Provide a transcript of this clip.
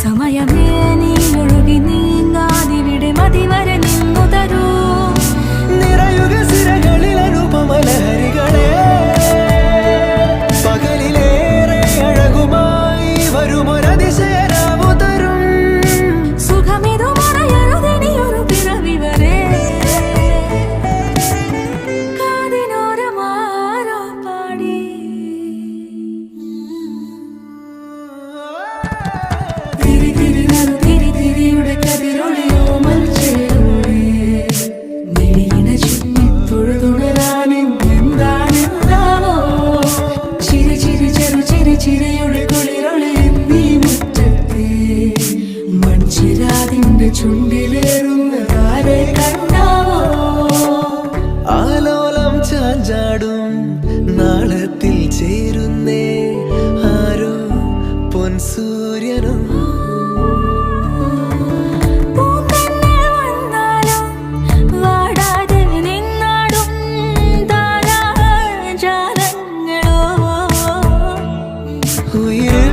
സമയമേ നീ ഒഴുകി നീങ്ങാതിവിടെ മതിവരെ നിന്നു തരൂ. നിറയുക സിരകളിൽ അനുപമലഹരികളെ, പകലിലേറെ അഴകുമായി വരുമൊരതിശയരാവു തരും. സുഖമിതു മറയരുതിനിയൊരു പിറവി വരെ. കാതിനോരമാരോ പാടി തിരി തിരി നറു തിരി തിരിയുടെ കതിരൊളിയോ മൽച്ചേരോടെ മിഴിയിണ ചുറ്റി തൊഴുതുണരാനും എന്താണെന്താവോ. ചിരി ചിരി ചെറു ചിരി ചിരിയുടെ കുളിരൊളി നീ മുറ്റത്തെ മൺചിരാതിന്റെ ചുണ്ടിലേറുന്നതാരെ കണ്ടാവോ. ആലോലം ചാഞ്ചാടും നാളത്തിൽ ചേരുന്നേ ആരോ പൊൻസൂര്യനും.